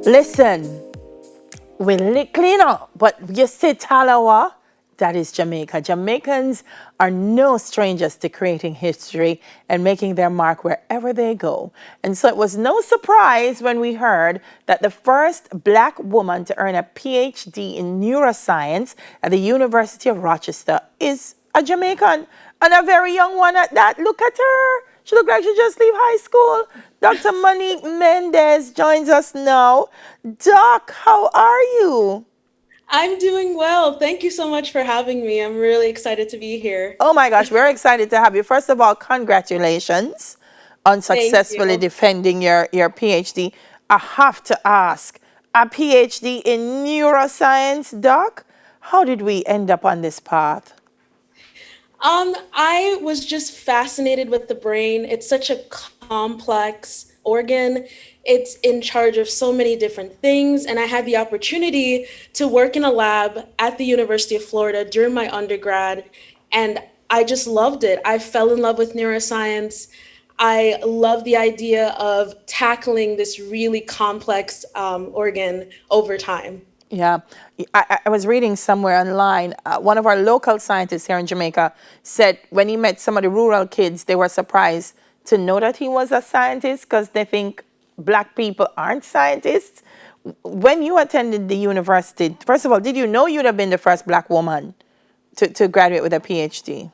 Listen, we clean up, but you say Talawa, that is Jamaica. Jamaicans are no strangers to creating history and making their mark wherever they go. And so it was no surprise when we heard that the first black woman to earn a PhD in neuroscience at the University of Rochester is a Jamaican, and a very young one at that. Look at her. She looked like she just leave high school. Dr. Monique Mendez joins us now. Doc, how are you? I'm doing well. Thank you so much for having me. I'm really excited to be here. Oh my gosh, we're excited to have you. First of all, congratulations on Thank successfully you. defending your PhD. I have to ask, a PhD in neuroscience, Doc? How did we end up on this path? I was just fascinated with the brain. It's such a complex organ. It's in charge of so many different things. And I had the opportunity to work in a lab at the University of Florida during my undergrad. And I just loved it. I fell in love with neuroscience. I love the idea of tackling this really complex organ over time. Yeah, I was reading somewhere online. One of our local scientists here in Jamaica said when he met some of the rural kids, they were surprised to know that he was a scientist because they think black people aren't scientists. When you attended the university, first of all, did you know you'd have been the first black woman to graduate with a PhD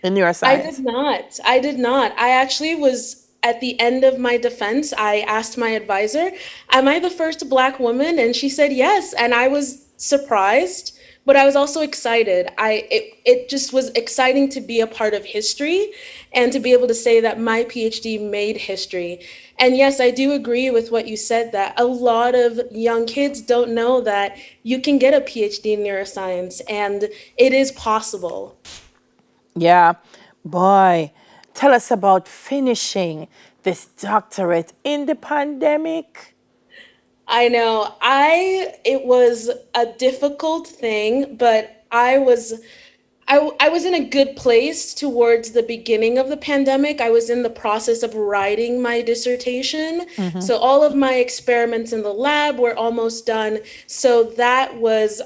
in I did neuroscience? not. I did not. I actually was at the end of my defense. I asked my advisor, "Am I the first Black woman?" And she said yes. And I was surprised, but I was also excited. It just was exciting to be a part of history and to be able to say that my PhD made history. And yes, I do agree with what you said that a lot of young kids don't know that you can get a PhD in neuroscience and it is possible. Yeah, boy, tell us about finishing this doctorate in the pandemic. I know. It was a difficult thing, but I was in a good place towards the beginning of the pandemic. I was in the process of writing my dissertation. Mhm. So all of my experiments in the lab were almost done. So that was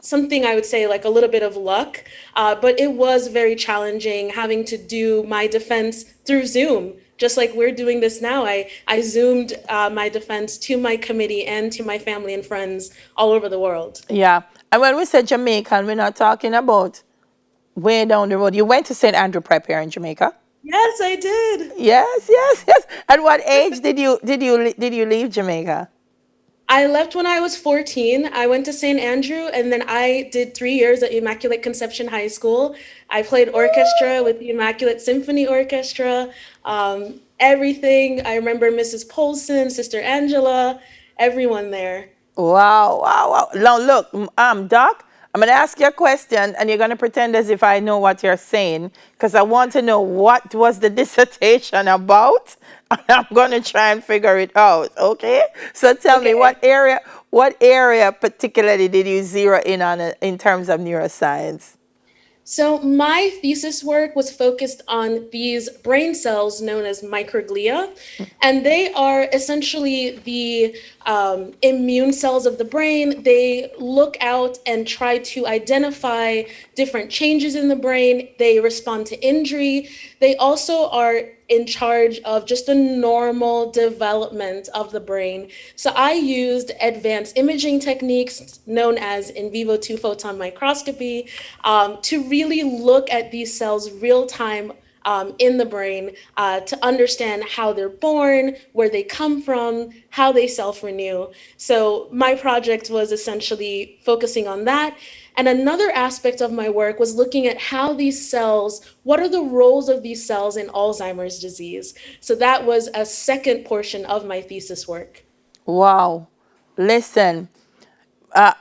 something I would say like a little bit of luck. But it was very challenging having to do my defense through Zoom. Just like we're doing this now, I Zoomed my defense to my committee and to my family and friends all over the world. Yeah. And when we said Jamaican, we're not talking about way down the road. You went to St. Andrew Prep here in Jamaica? Yes, I did. Yes, yes, yes. At what age did you leave Jamaica? I left when I was 14. I went to St. Andrew and then I did 3 years at Immaculate Conception High School. I played orchestra with the Immaculate Symphony Orchestra. Everything. I remember Mrs. Polson, Sister Angela, everyone there. Wow, wow, wow. Now look, Doc, I'm gonna ask you a question and you're gonna pretend as if I know what you're saying, because I want to know what was the dissertation about, and I'm gonna try and figure it out. Okay? So tell me Okay. what area particularly did you zero in on in terms of neuroscience? So, my thesis work was focused on these brain cells known as microglia, and they are essentially the immune cells of the brain. They look out and try to identify different changes in the brain. They respond to injury. They also are in charge of just the normal development of the brain. So I used advanced imaging techniques known as in vivo two photon microscopy to really look at these cells real time in the brain to understand how they're born, where they come from, how they self renew. So, my project was essentially focusing on that. And another aspect of my work was looking at how these cells, what are the roles of these cells in Alzheimer's disease? So, that was a second portion of my thesis work. Wow. Listen,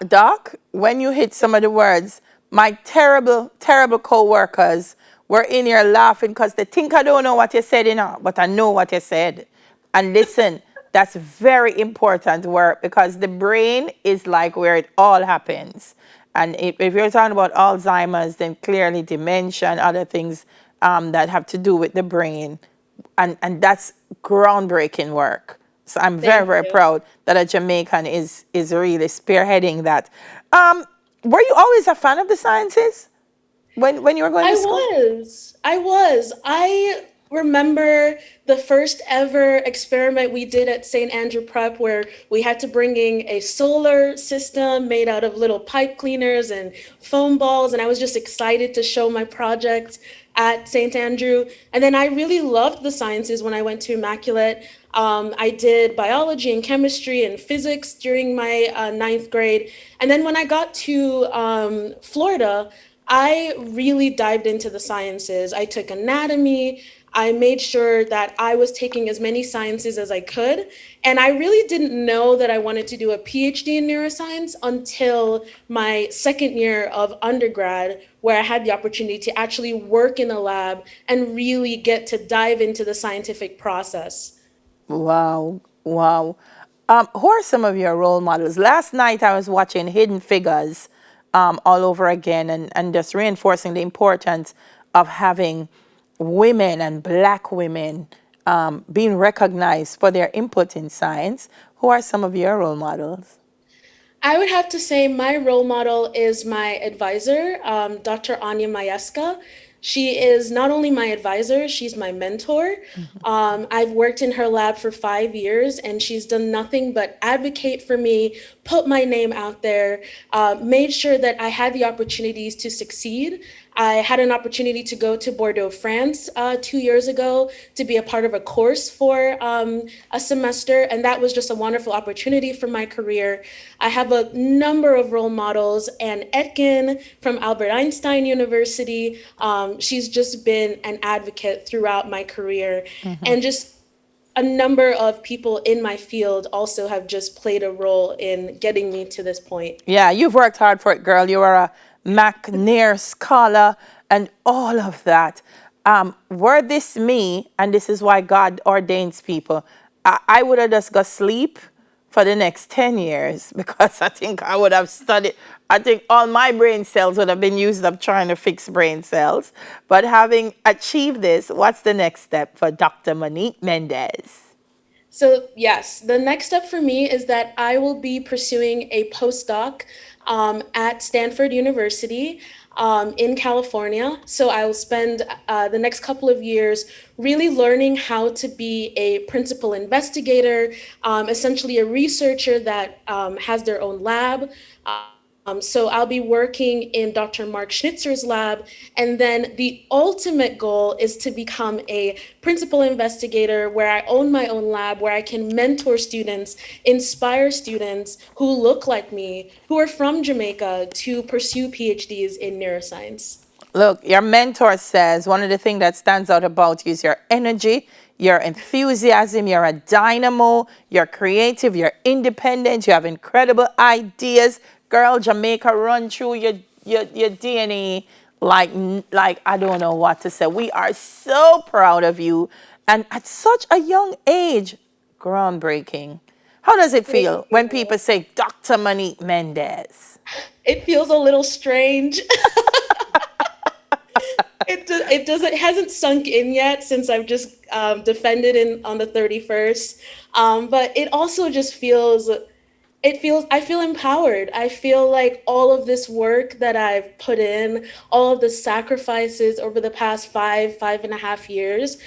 Doc, when you hit some of the words, my terrible, terrible co-workers were in here laughing because they think I don't know what you said, but I know what you said. And listen, that's very important work because the brain is like where it all happens. And if you're talking about Alzheimer's, then clearly dementia and other things that have to do with the brain. And that's groundbreaking work. So I'm very, Thank very you. proud that a Jamaican is really spearheading that. Um, were you always a fan of the sciences when you were going to school? I remember the first ever experiment we did at St. Andrew Prep where we had to bring in a solar system made out of little pipe cleaners and foam balls. And I was just excited to show my project at St. Andrew. And then I really loved the sciences when I went to Immaculate. I did biology and chemistry and physics during my ninth grade. And then when I got to Florida, I really dived into the sciences. I took anatomy. I made sure that I was taking as many sciences as I could. And I really didn't know that I wanted to do a PhD in neuroscience until my second year of undergrad, where I had the opportunity to actually work in a lab and really get to dive into the scientific process. Wow, wow. Who are some of your role models? Last night I was watching Hidden Figures all over again and just reinforcing the importance of having women and black women being recognized for their input in science. Who are some of your role models? I would have to say my role model is my advisor, Dr. Anya Mayeska. She is not only my advisor, she's my mentor. I've worked in her lab for 5 years, and she's done nothing but advocate for me, put my name out there, made sure that I had the opportunities to succeed. I had an opportunity to go to Bordeaux, France 2 years ago to be a part of a course for a semester, and that was just a wonderful opportunity for my career. I have a number of role models, Anne Etkin from Albert Einstein University. She's just been an advocate throughout my career, and just a number of people in my field also have just played a role in getting me to this point. Yeah, you've worked hard for it, girl. You are a McNair scholar and all of that. Were this me, and this is why God ordains people, I would have just got sleep for the next 10 years because I think I would have studied. I think all my brain cells would have been used up trying to fix brain cells. But having achieved this, what's the next step for Dr. Monique Mendez? So, yes, the next step for me is that I will be pursuing a postdoc at Stanford University in California. So, I will spend the next couple of years really learning how to be a principal investigator, essentially a researcher that has their own lab. So I'll be working in Dr. Mark Schnitzer's lab. And then the ultimate goal is to become a principal investigator where I own my own lab, where I can mentor students, inspire students who look like me, who are from Jamaica, to pursue PhDs in neuroscience. Look, your mentor says one of the things that stands out about you is your energy, your enthusiasm, you're a dynamo, you're creative, you're independent, you have incredible ideas. Girl, Jamaica run through your DNA like I don't know what to say. We are so proud of you. And at such a young age, groundbreaking. How does it Thank feel when people you. say Dr. Monique Mendez? It feels a little strange. It hasn't sunk in yet since I've just defended in on the 31st. But it also just I feel empowered. I feel like all of this work that I've put in, all of the sacrifices over the past 5.5 years,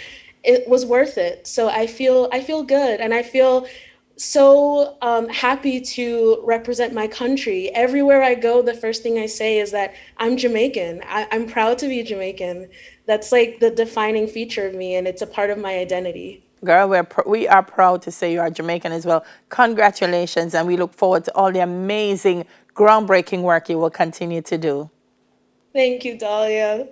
it was worth it. So I feel good, and I feel so happy to represent my country. Everywhere I go, the first thing I say is that I'm Jamaican. I'm proud to be Jamaican. That's like the defining feature of me, and it's a part of my identity. Girl, we are proud to say you are Jamaican as well. Congratulations, and we look forward to all the amazing, groundbreaking work you will continue to do. Thank you, Dahlia.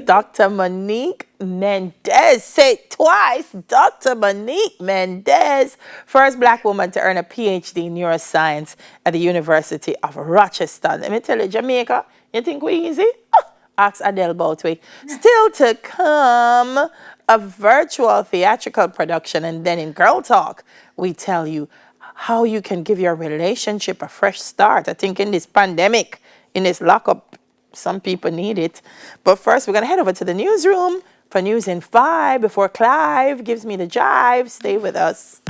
Dr. Monique Mendez, say it twice. Dr. Monique Mendez, first black woman to earn a PhD in neuroscience at the University of Rochester. Let me tell you, Jamaica, you think we easy? Ask Adele Boutwick. Still to come, a virtual theatrical production. And then in Girl Talk, we tell you how you can give your relationship a fresh start. I think in this pandemic, in this lockup, some people need it. But first, we're going to head over to the newsroom for News in 5 before Clive gives me the jive. Stay with us.